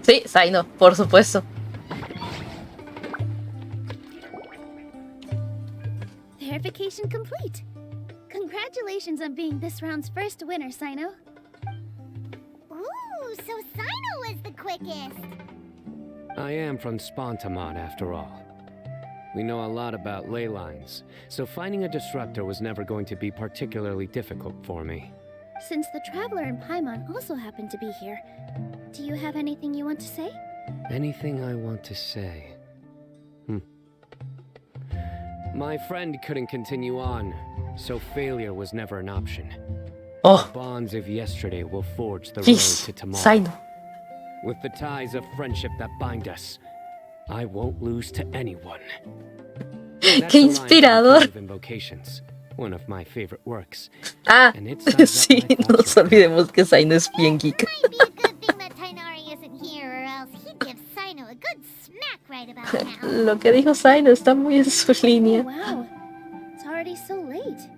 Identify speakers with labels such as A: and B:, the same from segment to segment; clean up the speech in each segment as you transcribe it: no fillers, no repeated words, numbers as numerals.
A: Sí, Zaino, por supuesto.
B: Verification complete. Congratulations on being this round's first winner, Sino.
C: Ooh, so Sino was the quickest.
D: I am from Spontamon, after all. We know a lot about ley lines, so finding a disruptor was never going to be particularly difficult for me.
B: Since the Traveler and Paimon also happen to be here, do you have anything you want to say?
D: Anything I want to say? My friend couldn't continue on, so failure was never an option.
A: Oh,
D: The bonds of yesterday will forge the road
A: jeez,
D: to tomorrow.
A: Zaino.
D: With the ties of friendship that bind us, I won't lose to anyone. That's
A: Qué
D: a line from King
A: inspirador.
D: of Invocations, one of my favorite works.
A: Ah,
D: And it sums up
A: sí,
D: my
A: no
D: thoughts
A: nos
D: right now.
A: olvidemos que Zaino es bien geek.
C: Might be a good thing that Tainari isn't here, or else he'd give Sino a good smack right about now.
A: Lo que dijo Zaino está muy en su
B: Oh,
A: línea.
B: wow. It's already so late.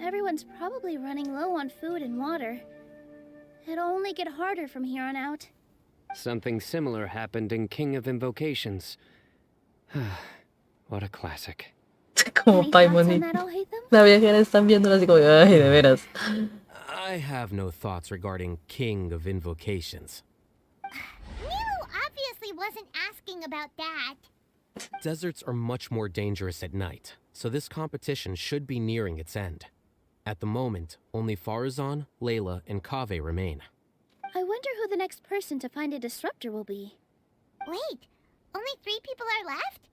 B: Everyone's probably running low on food and water. It'll only get harder from here on out.
D: Something similar happened in King of Invocations. What a classic.
A: Como
B: Any thoughts on
A: Paimon.
B: that, Alhaitham?
A: La viajera están viéndola así como, ay, de veras.
E: I have no thoughts regarding King of Invocations.
C: Nemo obviously wasn't asking about that.
E: Deserts are much more dangerous at night, so this competition should be nearing its end. At the moment, only Farazan, Layla, and Kaveh remain.
B: I wonder who the next person to find a disruptor will be.
C: Wait, only 3 people are left?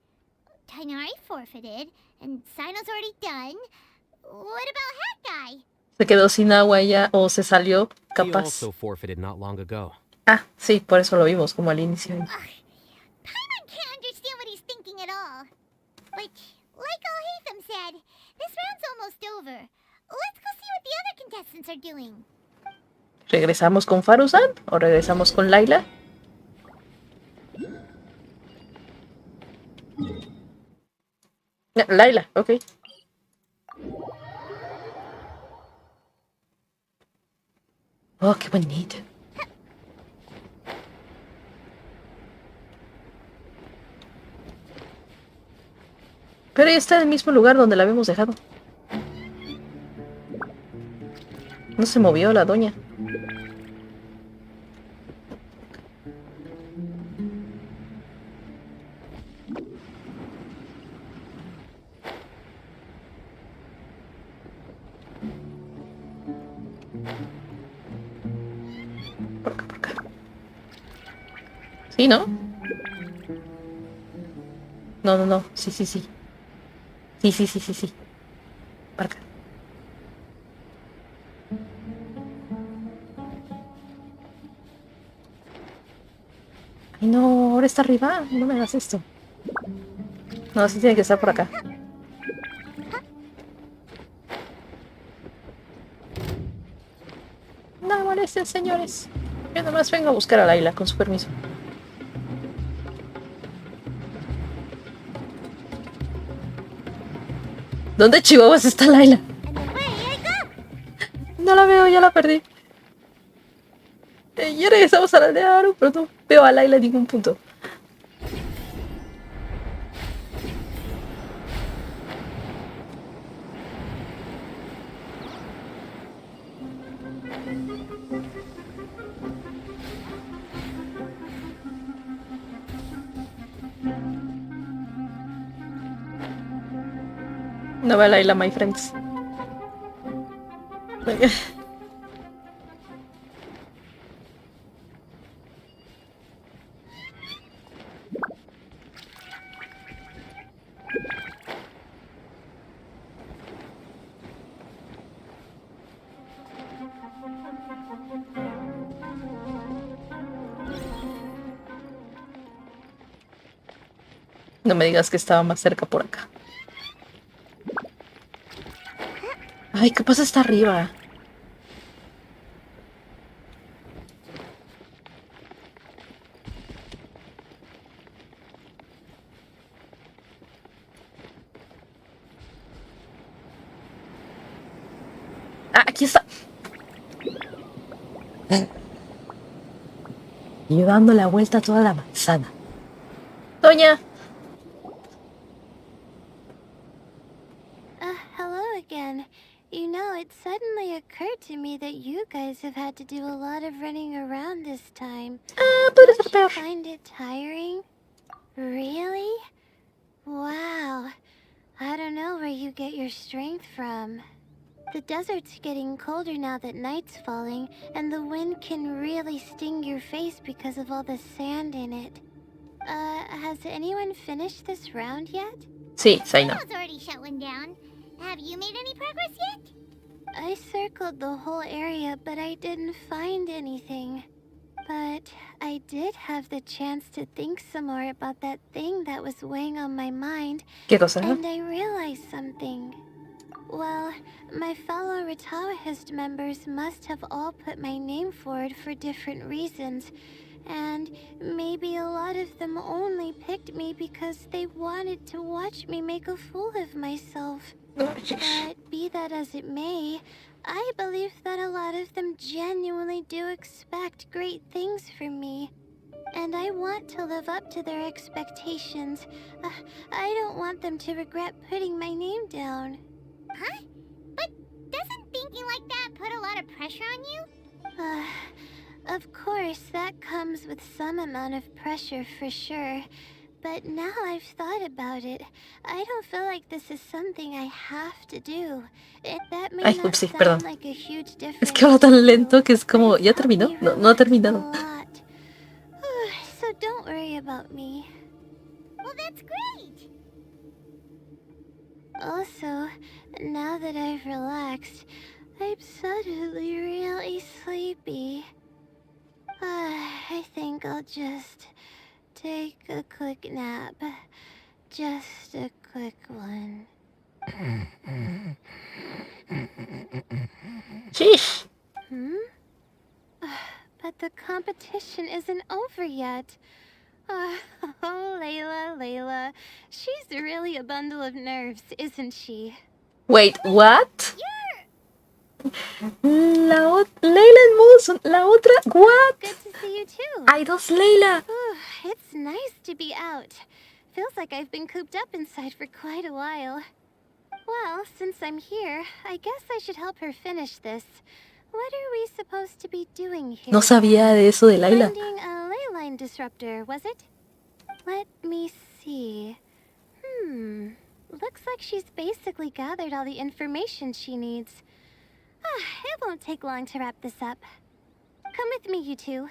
C: Tainari forfeited, and Sino's already done. What about Hat Guy?
A: Se quedó sin agua ella o se salió,
E: He
A: capaz.
E: also forfeited not long ago.
A: Ah, sí, por eso lo vimos como al inicio.
C: Ugh, Paimon can't understand what he's thinking at all. But, like Alhaitham said, this round's almost over. Let's go see what the other contestants are doing.
A: ¿Regresamos con Faruzan o regresamos con Layla? Layla, ok. Oh, qué bonito. Pero ella está en el mismo lugar donde la habíamos dejado. No se movió la doña. Por acá, por acá. ¿Sí, no? No, no, no. Sí, sí, sí. Sí, sí, sí, sí, sí. Por acá. Ay, no, ahora está arriba. No me hagas esto. No, sí tiene que estar por acá. No me molesten, señores. Yo nomás vengo a buscar a Layla, con su permiso. ¿Dónde chihuahuas está Layla?
C: And away I go!
A: No la veo, ya la perdí. Ya regresamos a la aldea de Aru, pero no veo a Layla en ningún punto. No veo a Layla, my friends. No me digas que estaba más cerca por acá. Ay, ¿qué pasa? Está arriba. Ah, aquí está. Y yo dando la vuelta a toda la manzana. Doña.
B: Hello again. You know, it suddenly occurred to me that you guys have had to do a lot of running around this time.
A: Puede
B: Don't
A: ser
B: you
A: peor.
B: find it tiring? Really? Wow. I don't know where you get your strength from. The desert's getting colder now that night's falling, and the wind can really sting your face because of all the sand in it. Has anyone finished this round yet?
A: Sí, Zaina.
C: It's already shutting down. Have you made any progress yet?
B: I circled the whole area, but I didn't find anything. But I did have the chance to think some more about that thing that was weighing on my mind,
A: ¿Qué cosa?
B: and I realized something. Well, my fellow Retawahist members must have all put my name forward for different reasons, and maybe a lot of them only picked me because they wanted to watch me make a fool of myself. But be that as it may, I believe that a lot of them genuinely do expect great things from me. And I want to live up to their expectations. I don't want them to regret putting my name down.
C: Huh? But doesn't thinking like that put a lot of pressure on you?
B: Of course, that comes with some amount of pressure for sure. But now I've thought about it, I don't feel like this is something I have to do. That may
A: Ay,
B: not
A: upsi,
B: sound
A: perdón.
B: like a huge difference.
A: Es que va tan lento que es como...
B: But
A: ¿Ya
B: it's helped
A: terminó?
B: me
A: No ha
B: relax
A: terminado.
B: a lot. So don't worry about me.
C: Well, that's great.
B: Also, now that I've relaxed, I'm suddenly really sleepy. I think I'll just take a quick nap. Just a quick one.
A: Sheesh.
B: But the competition isn't over yet. Oh, Layla. She's really a bundle of nerves, isn't she?
A: Wait, what? Layla en modo la otra. What?
B: Good to see you too.
A: Hay dos Layla.
B: It's nice to be out. Feels like I've been cooped up inside for quite a while. Well, since I'm here, I guess I should help her finish this. What are we supposed to be doing here?
A: No sabía de eso de Layla.
B: Finding a ley line disruptor, was it? Let me see. Looks like she's basically gathered all the information she needs. It won't take long to wrap this up. Come with me, you two.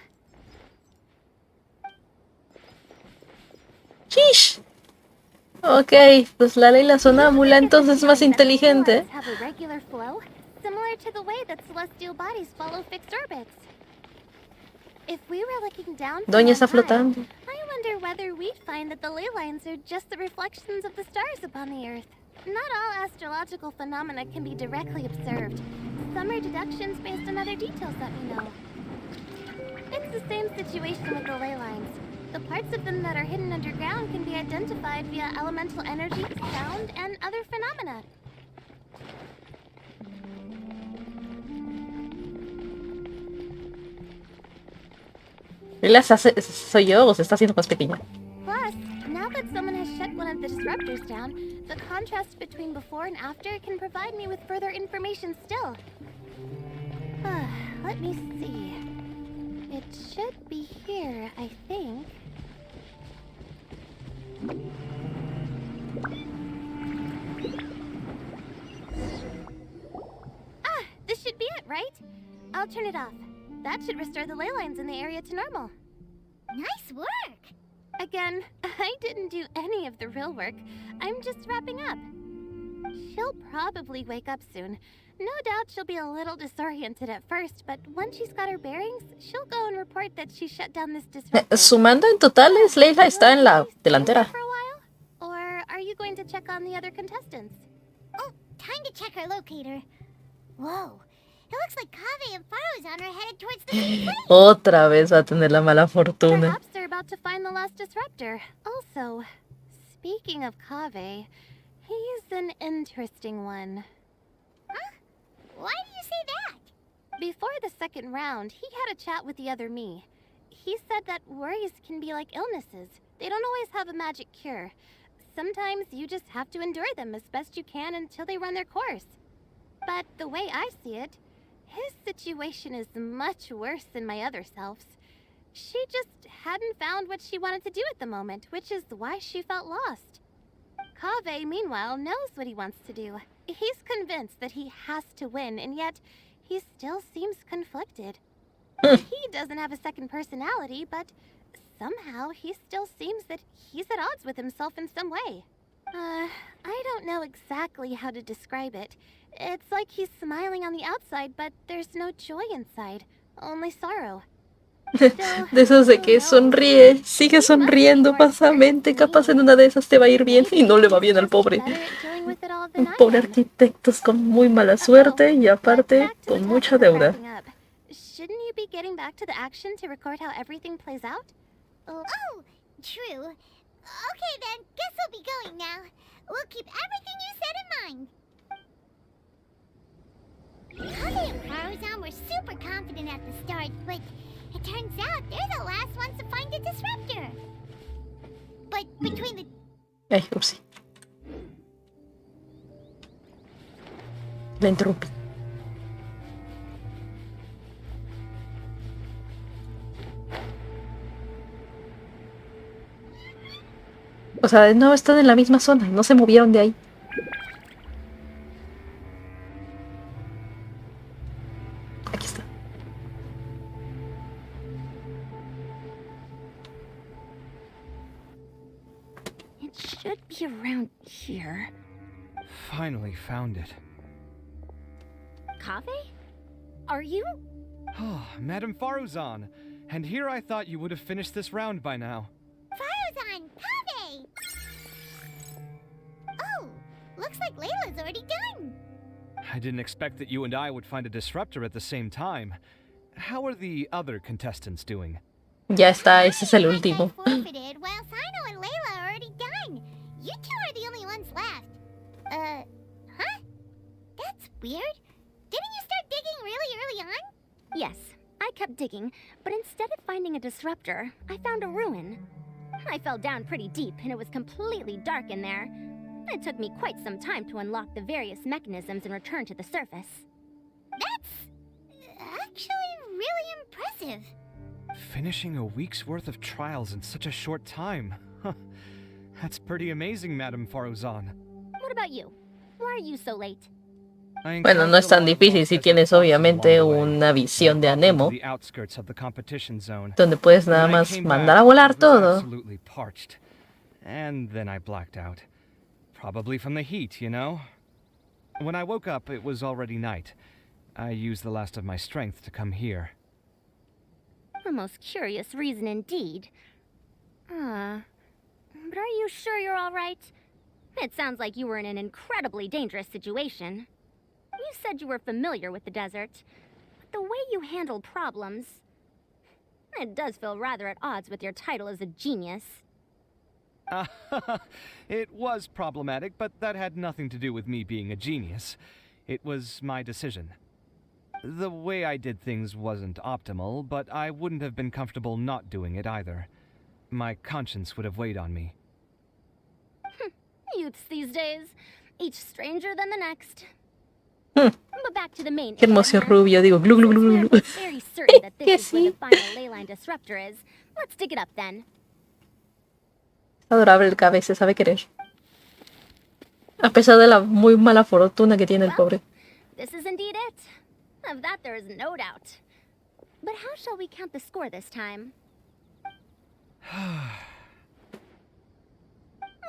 A: Sheesh. Ok, pues la Layla sonámbula entonces es más inteligente.
B: Have a regular flow, similar to the way that celestial bodies follow fixed orbits. If we were looking down from
A: Doña está
B: on high,
A: flotando.
B: I wonder whether we'd find that the ley lines are just the reflections of the stars upon the Earth. Not all astrological phenomena can be directly observed. Some are deductions based on other details that we know. It's the same situation with the ley lines. The parts of them that are hidden underground can be identified via elemental energy, sound, and other phenomena.
A: Layla soy yo o se está haciendo más pequeña.
B: Plus, now that someone has shut one of the disruptors down, the contrast between before and after can provide me with further information still. Let me see. It should be here, I think. This should be it, right? I'll turn it off. That should restore the ley lines in the area to normal.
C: Nice work.
B: Again, I didn't do any of the real work. I'm just wrapping up. She'll probably wake up soon. No doubt she'll be a little disoriented at first, but once she's got her bearings, she'll go and report that she shut down this disruptor.
A: Sumando en totales, Layla está en la delantera.
B: For a while? Or are you going to check on the other contestants?
C: Oh, time to check our locator. Whoa. It looks like Kaveh and Farozan are headed towards the same place.
A: Otra vez va a tener la mala fortuna.
B: Perhaps they're about to find the last disruptor. Also, speaking of Kaveh, he's an interesting one.
C: Huh? Why do you say that?
B: Before the second round, he had a chat with the other me. he said that worries can be like illnesses. They don't always have a magic cure. Sometimes you just have to endure them as best you can until they run their course. But the way I see it, his situation is much worse than my other self's. She just hadn't found what she wanted to do at the moment, which is why she felt lost. Kaveh, meanwhile, knows what he wants to do. He's convinced that he has to win, and yet he still seems conflicted. He doesn't have a second personality, but somehow he still seems that he's at odds with himself in some way. I don't know exactly how to describe it. It's like he's smiling on the outside, but there's no joy inside, only sorrow.
A: De esos de que sonríe, sigue sonriendo pasamente, capaz en una de esas te va a ir bien y no le va bien al pobre. Un pobre arquitecto con muy mala suerte y aparte con mucha deuda.
B: Shouldn't you be getting back to the action to record how everything plays out?
C: Oh, true. Okay then, guess we'll be going now. We'll keep everything you said in mind. Kaveh and Paruzan were super confident at the start, but it turns out they're the last ones to find the disruptor. But between the...
A: Ay, upsi. La interrumpí. O sea, no están en la misma zona, no se movieron de ahí. Aquí está.
B: It should be around here.
F: Finally found it.
B: Kaveh? Are you?
F: Oh, Madame Faruzan. And here I thought you would have finished this round by now.
C: Faruzan! Kaveh! Oh, looks like Layla's already done.
F: I didn't expect that you and I would find a disruptor at the same time. How are the other contestants doing?
A: Ya está, ese es el último.
C: Forfeited, while Sino and Layla are already done. You two are the only ones left. Huh? That's weird. Didn't you start digging really early on?
B: Yes, I kept digging, but instead of finding a disruptor, I found a ruin. I fell down pretty deep, and it was completely dark in there. It took me quite some time to unlock the various mechanisms and return to the surface.
C: That's actually really impressive.
F: Finishing a week's worth of trials in such a short time. That's pretty amazing, Madame Faruzan.
B: What about you? Why are you so late?
A: Bueno, no es tan difícil si tienes obviamente una visión de Anemo, donde puedes nada más mandar a volar todo.
F: And then I blacked out. Probably from the heat, you know? When I woke up, it was already night. I used the last of my strength to come here.
B: A most curious reason indeed. But are you sure you're all right? It sounds like you were in an incredibly dangerous situation. You said you were familiar with the desert, but the way you handle problems... It does feel rather at odds with your title as a genius.
F: It was problematic, but that had nothing to do with me being a genius. It was my decision. The way I did things wasn't optimal, but I wouldn't have been comfortable not doing it either. My conscience would have weighed on me.
B: Youths these days, each stranger than the next.
A: Hmm.
B: But back to the main.
A: Qué hermoso rubio, digo, glu glu glu glu.
B: Very certain that
A: Que
B: this is where
A: sí.
B: the final leyline disruptor is. Let's dig it up then.
A: Adorable el cabeza, sabe querer. A pesar de la muy mala fortuna que tiene el pobre.
B: This is indeed it. Of that there is no doubt. But how shall we count the score this time?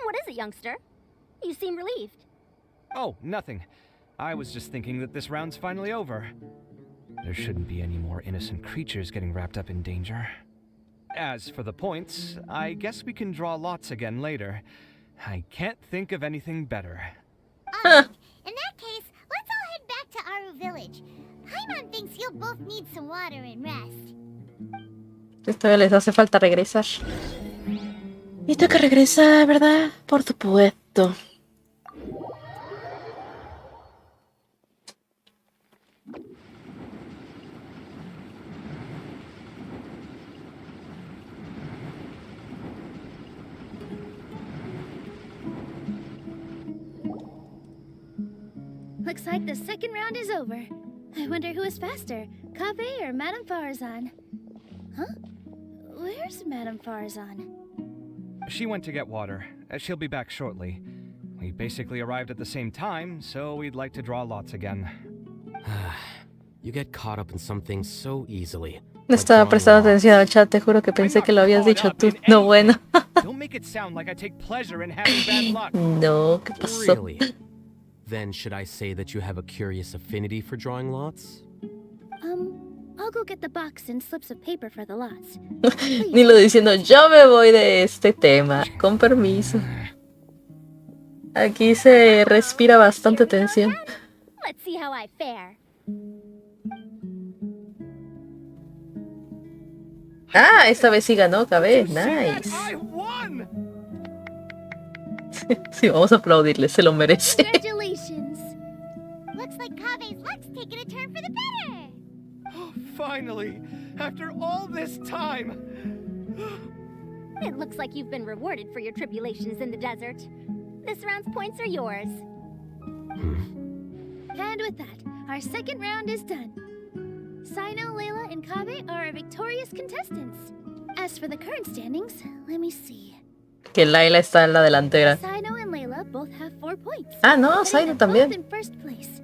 B: What is it, youngster? You seem relieved.
F: Oh, nothing. I was just thinking that this round's finally over. There shouldn't be any more innocent creatures getting wrapped up in danger. As for the points, I guess we can draw lots again later. I can't think of anything better.
C: Alright, in that case, let's all head back to Aru Village. Paimon thinks you'll both need some water and rest.
A: Todavía les hace falta regresar. Y tengo que regresar, ¿verdad? Por supuesto.
G: Looks like the second round is over. I wonder who is faster, Kaveh or Madame Farazan? Huh? Where's Madame Farazan?
F: She went to get water. She'll be back shortly. We basically arrived at the same time, so we'd like to draw lots again.
E: You get caught up in some things so easily.
A: No estaba prestando atención al chat, te juro que pensé que lo habías dicho tú. No, bueno.
F: Don't make it sound like I take pleasure in having bad luck.
A: No, ¿qué pasó?
E: Really? Then should I say that you have a curious affinity for drawing lots?
G: I'll go get the box and slips of paper for the lots.
A: Ni lo diciendo, yo me voy de este tema. Con permiso. Aquí se respira bastante tensión.
B: Let's see how I fare.
A: Ah, esta vez sí ganó Kaveh. Nice.
F: I won!
A: Sí, vamos a aplaudirle, se lo merece.
G: Congratulations!
C: Looks like Kaveh's luck's taking a turn for the better.
F: Oh, finally! After all this time!
B: It looks like you've been rewarded for your tribulations in the desert. This round's points are yours.
G: And with that, our second round is done. Sino, Layla, and Kaveh are our victorious contestants. As for the current standings, let me see.
A: Que Layla está en la delantera.
G: Sino and Layla both have 4 points.
A: Ah, no,
G: Putting
A: Sino
G: them
A: también.
G: both in first place.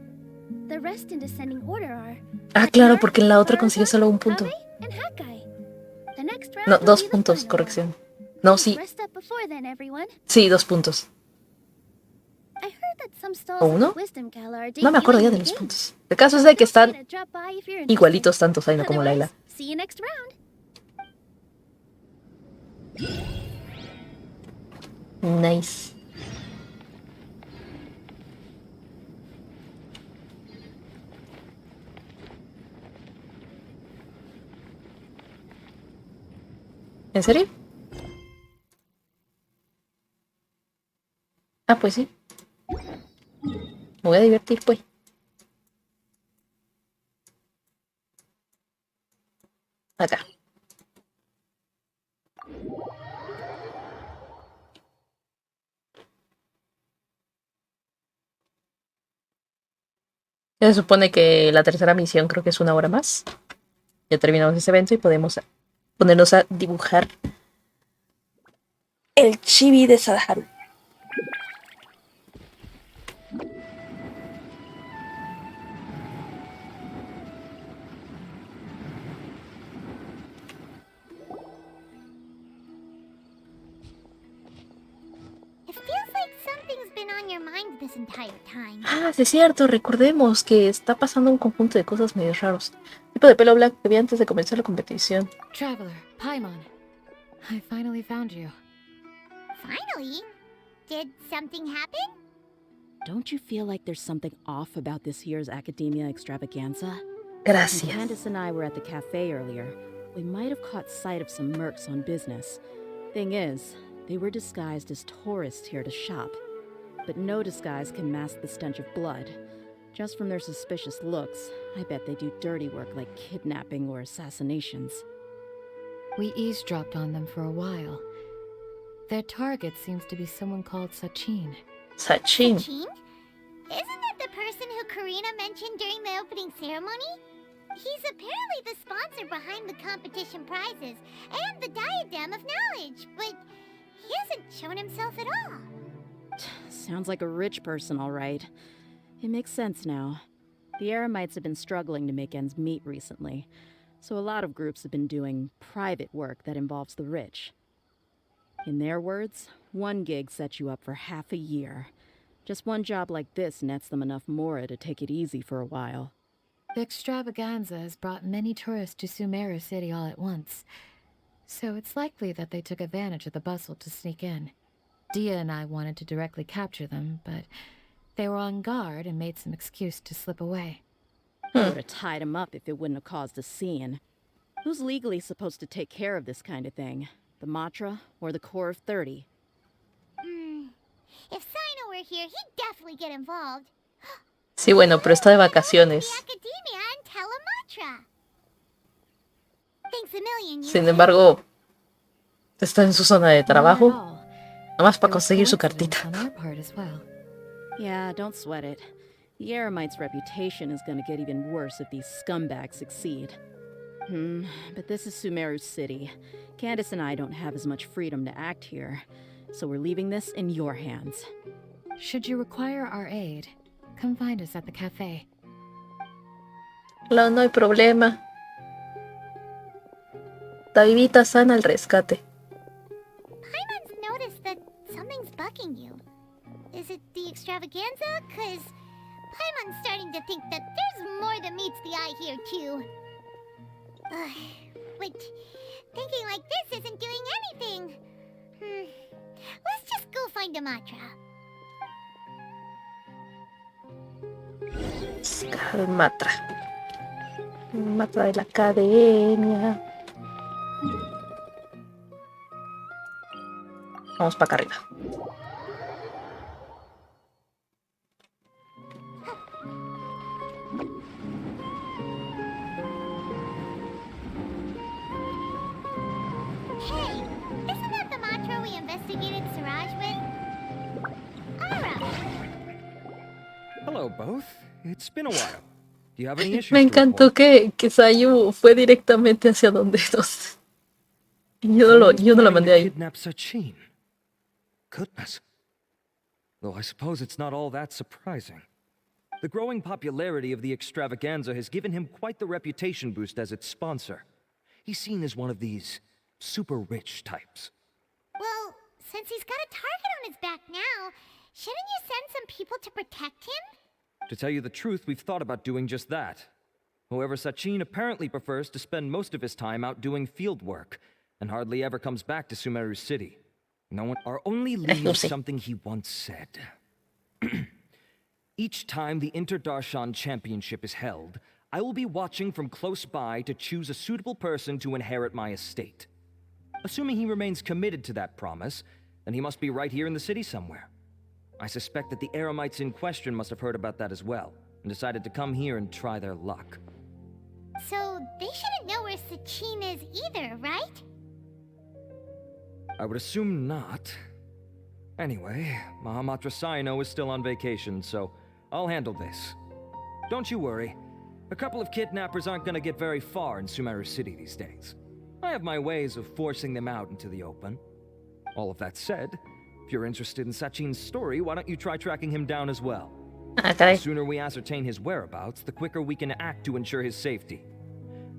G: The rest in descending order are
A: Ah, claro, porque en la otra consiguió solo un punto.
G: Kaveh and Hakai. The next round
A: No,
G: will
A: 2
G: be the
A: puntos,
G: final.
A: corrección. No, sí,
G: Rest up before then, everyone.
A: sí, 2 puntos.
G: I heard that some stalls
A: ¿O
G: at
A: uno?
G: the Wisdom Gala are
A: No me acuerdo ya de
G: debuting
A: los
G: the game.
A: puntos. El caso es de que
G: Feel free
A: están
G: to drop by if you're interested.
A: igualitos tanto Sino como Layla.
G: Otherwise, see you next round.
A: Nice. ¿En serio? Ah, pues sí. Me voy a divertir, pues. Acá. Ya se supone que la tercera misión creo que es 1 hora más. Ya terminamos ese evento y podemos ponernos a dibujar el chibi de Sadaharu.
C: It feels like something's been on your mind this entire time.
A: Ah, sí es cierto, recordemos que está pasando un conjunto de cosas medio raros. Tipo de pelo blanco que vi antes de comenzar la competición.
H: Traveler, Paimon. I finally found you.
C: Finally? Did something happen?
I: Don't you feel like there's something off about this year's Academia Extravaganza? When
A: Gracias.
I: Candace and I were at the cafe earlier, we might have caught sight of some mercs on business. Thing is, they were disguised as tourists here to shop. But no disguise can mask the stench of blood. Just from their suspicious looks, I bet they do dirty work like kidnapping or assassinations.
H: We eavesdropped on them for a while. Their target seems to be someone called Sachin.
A: Sachin.
C: Sachin? Isn't that the person who Karina mentioned during the opening ceremony? He's apparently the sponsor behind the competition prizes and the Diadem of Knowledge, but he hasn't shown himself at all.
I: Sounds like a rich person, all right. It makes sense now. The Eremites have been struggling to make ends meet recently, so a lot of groups have been doing private work that involves the rich. In their words, one gig sets you up for half a year. Just one job like this nets them enough mora to take it easy for a while.
H: The extravaganza has brought many tourists to Sumeru City all at once, so it's likely that they took advantage of the bustle to sneak in. Dia and I wanted to directly capture them, but they were on guard and made some excuse to slip away.
I: I would have tied him up if it wouldn't have caused a scene. Who's legally supposed to take care of this kind of thing? The Matra or the Core of 30?
C: If Sino were here, he'd definitely get involved.
A: Sí, bueno, pero está de vacaciones.
C: The Academia and Telematra. Thanks a million,
A: Sin
C: you.
A: embargo, está en su zona de trabajo.
H: Not at all.
A: Nomás para
H: There was
A: conseguir su
H: coincidence
A: cartita.
H: on our part as well.
I: Yeah, don't sweat it. The Eremite's reputation is gonna get even worse if these scumbags succeed. But this is Sumeru City. Candace and I don't have as much freedom to act here, so we're leaving this in your hands.
H: Should you require our aid, come find us at the cafe.
A: No, no hay problema. Davidita sana al rescate.
C: Paimon's noticed that something's bugging you. Is it the extravaganza? 'Cause Paimon's starting to think that there's more than meets the eye here, too. But thinking like this isn't doing anything. Let's just go find Otra.
A: Calmatra. Matra de la academia. Vamos para acá arriba.
C: Hey, isn't that the Otra we investigated Siraj with? Otra!
F: Hello, both. It's been a while. Do you have any issues?
A: Me encantó que Sayu fue directamente hacia donde nos... Yo no la mandé ahí.
F: Kidnap Sachin. Goodness. Though I suppose it's not all that surprising. The growing popularity of the extravaganza has given him quite the reputation boost as its sponsor. He's seen as one of these super rich types.
C: Well, since he's got a target on his back now, shouldn't you send some people to protect him?
F: To tell you the truth, we've thought about doing just that. However, Sachin apparently prefers to spend most of his time out doing field work, and hardly ever comes back to Sumeru City. No one... Our only lead is something he once said. Each time the Inter-Darshan Championship is held, I will be watching from close by to choose a suitable person to inherit my estate. Assuming he remains committed to that promise, then he must be right here in the city somewhere. I suspect that the Eremites in question must have heard about that as well, and decided to come here and try their luck.
C: So, they shouldn't know where Sachin is either, right?
F: I would assume not. Anyway, Mahamatra Saino is still on vacation, so I'll handle this. Don't you worry. A couple of kidnappers aren't gonna get very far in Sumeru City these days. I have my ways of forcing them out into the open. All of that said, if you're interested in Sachin's story, why don't you try tracking him down as well?
A: Okay.
F: The sooner we ascertain his whereabouts, the quicker we can act to ensure his safety.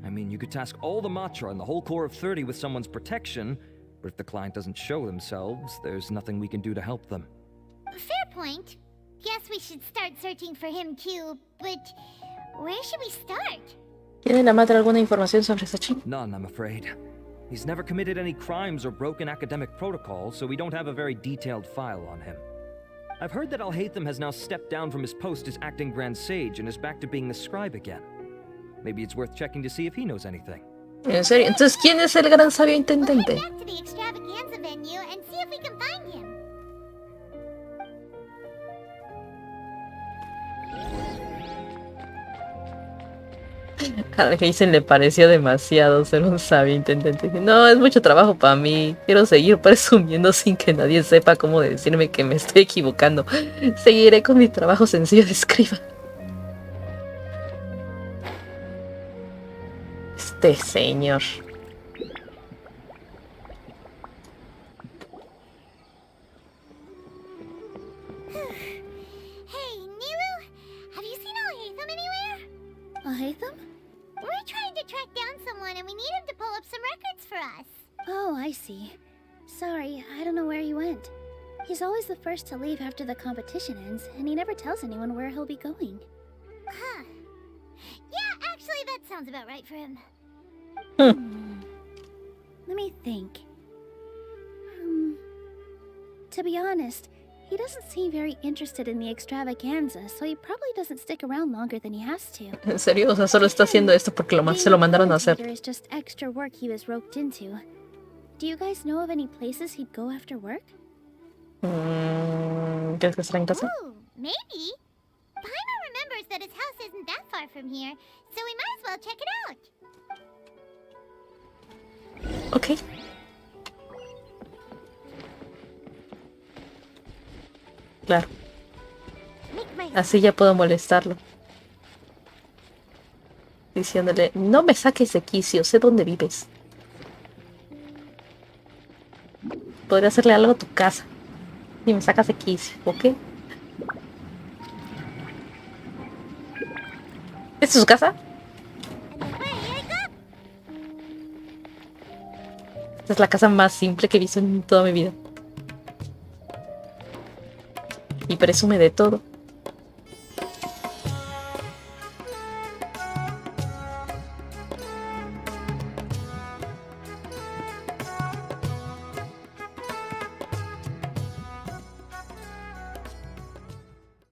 F: I mean, you could task all the Matra and the whole Corps of 30 with someone's protection, but if the client doesn't show themselves, there's nothing we can do to help them.
C: Fair point. Guess we should start searching for him too, but where should we start?
A: ¿Tiene la madre alguna información sobre Sachin?
F: None, I'm afraid. He's never committed any crimes or broken academic protocol, so we don't have a very detailed file on him. I've heard that Alhaitham has now stepped down from his post as acting Grand Sage and is back to being the scribe again. Maybe it's worth checking to see if he knows anything.
A: ¿En serio? Entonces, ¿quién es el gran sabio
C: We'll
A: intendente?
C: head back to the extravaganza venue and see if we can find him.
A: A la que dicen le pareció demasiado ser un sabio intendente. No, es mucho trabajo para mí. Quiero seguir presumiendo sin que nadie sepa cómo decirme que me estoy equivocando. Seguiré con mi trabajo sencillo de escriba. Este señor.
C: Hey, Nilu, have you seen Alhaitham anywhere?
G: Alhaitham?
C: We're trying to track down someone and we need him to pull up some records for us.
G: Oh, I see. Sorry, I don't know where he went. He's always the first to leave after the competition ends, and he never tells anyone where he'll be going.
C: Huh. Yeah, actually, that sounds about right for him.
G: Let me think. To be honest, he doesn't seem very interested in the extravaganza, so he probably doesn't stick around longer than he has to.
A: ¿En serio? O sea, solo está haciendo esto porque se lo mandaron a hacer.
G: Is just extra work he was roped into. Do you guys know of any places he'd go after work?
A: ¿Quieres que esté en casa?
C: Ooh, maybe. Paimon remembers that his house isn't that far from here, so we might as well check it out.
A: Ok.
C: Make my
A: Así ya puedo molestarlo. Diciéndole, no me saques de quicio, sé dónde vives. Podría hacerle algo a tu casa. Y me sacas de quicio, ¿ok? ¿Esta es su casa? Esta es la casa más simple que he visto en toda mi vida. Y presume de todo.